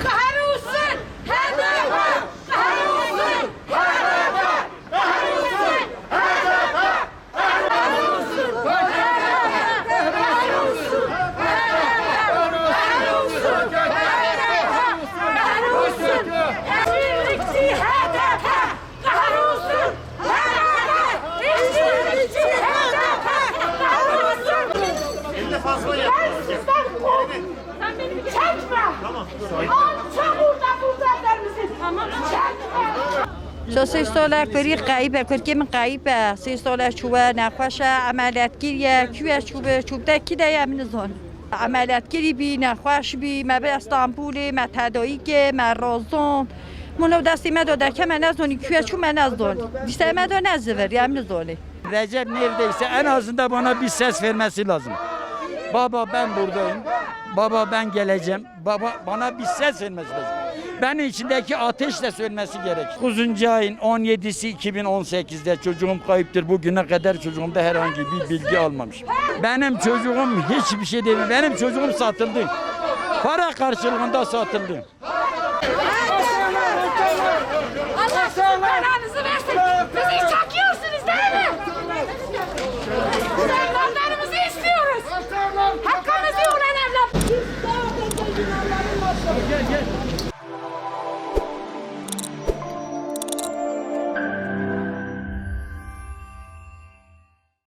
Kahrolsun! HDP! Kahrolsun! HDP! Kahrolsun! HDP! Kahrolsun! Kahrolsun! Kahrolsun! Eşitlikçi HDP! Kahrolsun! HDP! Eşitlikçi HDP! Kahrolsun! Ben sizden korktum. Sen beni çekme! Tamam. Burada eder misin? Tamam. Çekme! سه ساله کاری قایبه کاری من قایبه سه ساله چوبه نخواشه عملیاتگیریه کیه چوب دکی دایم نزون عملیاتگیری بی نخواش بی ما به استانبولی ما تدایی ما رازون منو دستی ما داده که من نزونی کیه چوب من نزون دیسته ما دو نزور یم نزونی Recep neredeyse en azından bana bir ses vermesi lazım. Baba ben buradayım. Baba ben geleceğim. Baba bana bir ses vermesi lazım. Benim içindeki ateşle sönmesi gerek. 9. ayın 17'si 2018'de çocuğum kayıptır. Bugüne kadar çocuğumda herhangi bir bilgi almamışım. Benim çocuğum hiçbir şey değil. Benim çocuğum satıldı. Para karşılığında satıldı. Allah